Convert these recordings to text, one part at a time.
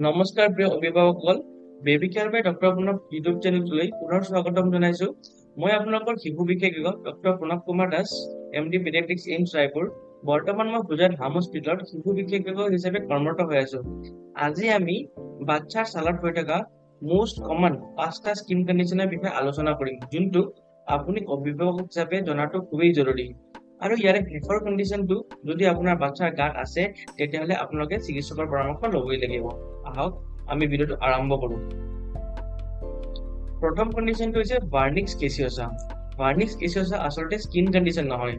নমস্কাৰ প্ৰিয় অভিভাৱকসকল, baby care by doctor Pranab YouTube চেনেলটোলৈ পুনৰ স্বাগতম জনাইছো। মই আপোনালোকৰ শিশু বিশেষজ্ঞ doctor Pranab Kumar Das, MD paediatrics AIIMS Raipur. বৰ্তমান মই গুজৰাট হাম হস্পিটেলত শিশু বিশেষজ্ঞ হিচাপে কৰ্মৰত হৈ আছো। আজি আমি বাচ্চাৰ ছালত হৈ থকা মোষ্ট কমন 5টা স্কিন কণ্ডিশ্যনৰ বিষয়ে আলোচনা কৰিম, যোনটো আপুনি অভিভাৱক হিচাপে জনাটো খুবেই জৰুৰী। আৰু ইয়াৰে শেষৰ কণ্ডিশ্যনটো যদি আপোনাৰ বাচ্চাৰ গাত আছে তেতিয়াহ'লে আপোনালোকে চিকিৎসকৰ পৰামৰ্শ ল'বই লাগিব। আহক আমি ভিডিঅ'টো আৰম্ভ কৰোঁ। প্ৰথম কণ্ডিশ্যনটো হৈছে ভাৰ্নিক্স কেচিয়ছা। ভাৰ্নিক্স কেচিয়ছা আচলতে স্কিন কণ্ডিশ্যন নহয়,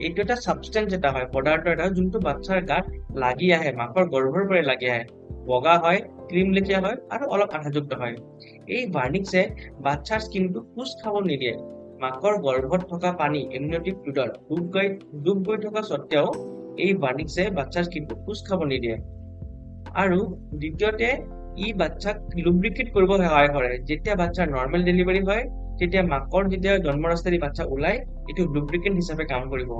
এইটো এটা ছাবষ্টেন্স এটা হয়, পদাৰ্থ এটা যোনটো বাচ্চাৰ গাত লাগি আহে, মাকৰ গৰ্ভৰ পৰা লাগি আহে, বগা হয়, ক্ৰীম লেখীয়া হয় আৰু অলপ আঠাযুক্ত হয়। এই ভাৰ্নিক্সে বাচ্চাৰ স্কিনটো খোজ খাব নিদিয়ে। মাকৰ গৰ্ভত থকা পানী ইমিউনিটি ফ্লুইডত ডুব গৈ থকা স্বত্তেও এই ভাৰ্নিক্সে বাচ্চাৰ স্কিনটো খোজ খাব নিদিয়ে। আৰু দ্বিতীয়তে ই বাচ্চাক লুব্ৰিকেট কৰিব সহায় কৰে। যেতিয়া বাচ্চাৰ নৰ্মেল ডেলিভাৰী হয় তেতিয়া মাকৰ যেতিয়া জন্ম ৰাস্তাৰে বাচ্চা ওলাই, এইটো লুব্ৰিকেণ্ট হিচাপে কাম কৰিব।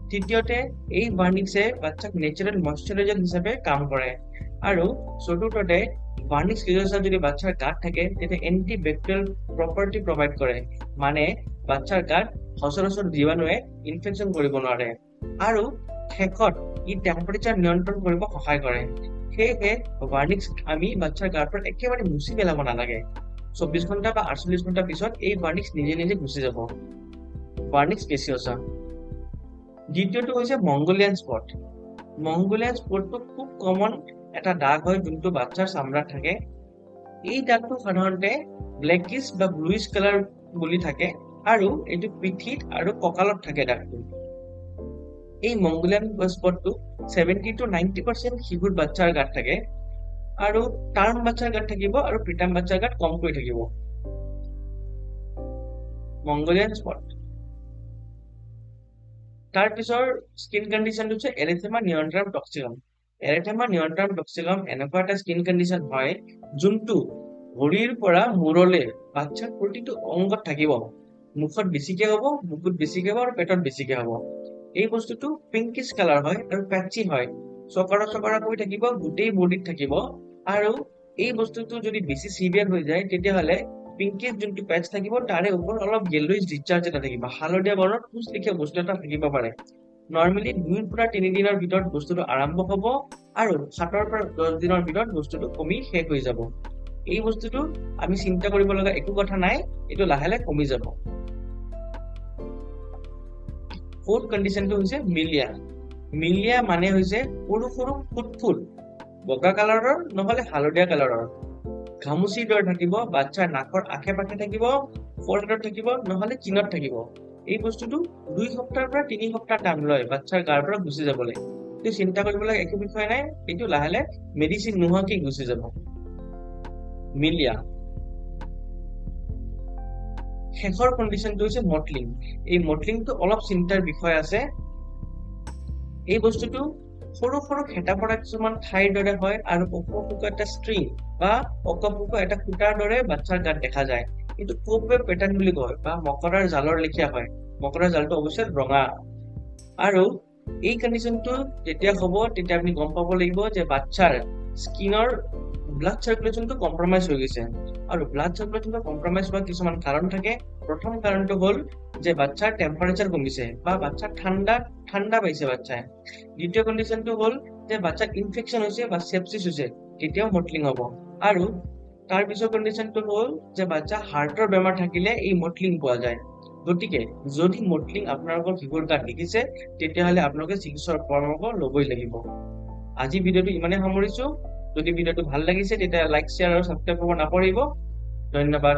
তৃতীয়তে এই ভাৰ্নিক্সে বাচ্চাক নেচাৰেল মইশ্চাৰাইজাৰ হিচাপে কাম কৰে। আৰু চতুৰ্থতে ভাৰ্নিক্স কেচিয়ছা যদি বাচ্চাৰ গাত থাকে তেতিয়া এন্টি বেক্টেৰিয়েল প্ৰপাৰ্টি প্ৰভাইড কৰে, মানে বাচ্চাৰ গাত সচৰাচৰ জীৱাণুৱে ইনফেকশ্যন কৰিব নোৱাৰে। আৰু শেষত ই টেম্পাৰেচাৰ নিয়ন্ত্ৰণ কৰিব সহায় কৰে। সেয়েহে ভাৰ্নিক্স আমি বাচ্চাৰ গাৰ পৰা একেবাৰে মুচি পেলাব নালাগে। 24 ঘণ্টা বা 48 ঘণ্টা পিছত এই ভাৰ্নিক্স নিজে নিজে গুচি যাব। ভাৰ্নিক্স কেচিয়ছা। দ্বিতীয়টো হৈছে মংগোলিয়ান স্পট। মংগোলিয়ান স্পটটো খুব কমন এটা দাগ হয় যোনটো বাচ্চাৰ চামৰাত থাকে। এই দাগটো সাধাৰণতে ব্লেকিছ বা ব্লুইছ কালাৰ বুলি থাকে আৰু এইটো পিঠিত আৰু কঁকালত থাকে দাগটো। এই মংগোলিয়ান স্পটটো 70 to 90% শিশুৰ বাচ্চাৰ গাত থাকে আৰু টাৰ্ম বাচ্চাৰ গাত থাকিব আৰু প্ৰিটাৰ্ম বাচ্চাৰ গাত কমকৈ থাকিব। Mongolian spot. তাৰ পিছৰ স্কিন কণ্ডিশ্যনটো হৈছে এৰিথেমা নিয়ন্ত্ৰণ টক্সিকাম। এৰিথেমা নিয়ন্ত্ৰণ টক্সিকাম এনেকুৱা এটা স্কিন কণ্ডিশ্যন হয় যোনটো ভৰিৰ পৰা মূৰলৈ বাচ্চাৰ প্ৰতিটো অংগত থাকিব। মুখত বেছিকে হ'ব, বুকুত বেছিকে হ'ব আৰু পেটত বেছিকে হ'ব। এই বস্তুটো পিংকিছ কালাৰ হয় আৰু পেটচি হয়, চকৰা চকৰা কৰি থাকিব, গোটেই বডিত থাকিব। আৰু এই বস্তুটো যদি বেছি চিভিয়াৰ হৈ যায় তেতিয়াহ'লে পিংকিছ যোনটো পেটচ থাকিব তাৰে ওপৰত অলপ য়েল্লোইছ ডিscharge এটা থাকিব, হালধীয়া বৰণৰ খোজ লিখীয়া বস্তু এটা থাকিব পাৰে। নৰ্মেলি 2 পৰা 3 দিনৰ ভিতৰত বস্তুটো আৰম্ভ হ'ব আৰু 7 পৰা 10 দিনৰ ভিতৰত বস্তুটো কমি শেষ হৈ যাব। এই বস্তুটো আমি চিন্তা কৰিব লগা একো কথা নাই, এইটো লাহে লাহে কমি যাব। ফ'ৰ্থ কণ্ডিশ্যনটো হৈছে মিলিয়া। মিলিয়া মানে হৈছে সৰু সৰু ফুটফুট, বগা কালাৰৰ নহ'লে হালধীয়া কালাৰৰ, ঘামুচিৰ দৰে থাকিব, বাচ্চাৰ নাকৰ আশে পাশে থাকিব, ফৰহেডত থাকিব নহ'লে চিনত থাকিব। এই বস্তুটো 2 সপ্তাহৰ পৰা 3 সপ্তাহ টাইম লয় বাচ্চাৰ গাৰ পৰা গুচি যাবলৈ। এইটো চিন্তা কৰিব লগা একো বিষয় নাই, এইটো লাহে লাহে মেডিচিন নোহোৱাকৈ গুচি যাব। মিলিয়া। শেষৰ কণ্ডিশ্যনটো হৈছে মটলিং। এই মটলিংটো অলপ চিন্তাৰ বিষয় আছে। এই বস্তুটো সৰু সৰু খেটা পৰা কিছুমান ঠাইৰ দৰে হয় আৰু অকপোক এটা ষ্ট্ৰিং বা অকপোক এটা সূতাৰ দৰে বাচ্চাৰ গাত দেখা যায়। কিন্তু কোবৱেব পেটাৰ্ণ বুলি কয় বা মকৰাৰ জালৰ লেখীয়া হয়। মকৰাৰ জালটো অৱশ্যে ৰঙা। আৰু এই কণ্ডিশ্যনটো যেতিয়া হ'ব তেতিয়া আপুনি গম পাব লাগিব যে বাচ্চাৰ স্কিনৰ ব্লাড চাৰ্কুলেশ্যনটো কম্প্ৰমাইজ হৈ গৈছে। আৰু ব্লাড চাৰ্কুলেশ্যনটো কম্প্ৰমাইজ হোৱাৰ কিছুমান কাৰণ থাকে। প্ৰথম কাৰণটো হ'ল যে বাচ্চাৰ টেম্পাৰেচাৰ কমিছে বা বাচ্চা ঠাণ্ডা পাইছে বাচ্চাই। দ্বিতীয় কণ্ডিশ্যনটো হ'ল যে বাচ্চাৰ ইনফেকশ্যন হৈছে বা সেপচিছ হৈছে, তেতিয়াও মটলিং হ'ব। আৰু তাৰ পিছৰ কণ্ডিশ্যনটো হ'ল যে বাচ্চা হাৰ্টৰ বেমাৰ থাকিলে এই মটলিং পোৱা যায়। গতিকে যদি মটলিং আপোনালোকৰ শিশুৰ গাত দেখিছে তেতিয়াহ'লে আপোনালোকে চিকিৎসকৰ পৰামৰ্শ ল'বই লাগিব। আজি ভিডিঅ'টো ইমানে সামৰিছো। যদি ভিডিঅ'টো ভাল লাগিছে তেতিয়া লাইক, শ্বেয়াৰ আৰু ছাবস্ক্ৰাইব কৰিব নাপাহৰিব। ধন্যবাদ।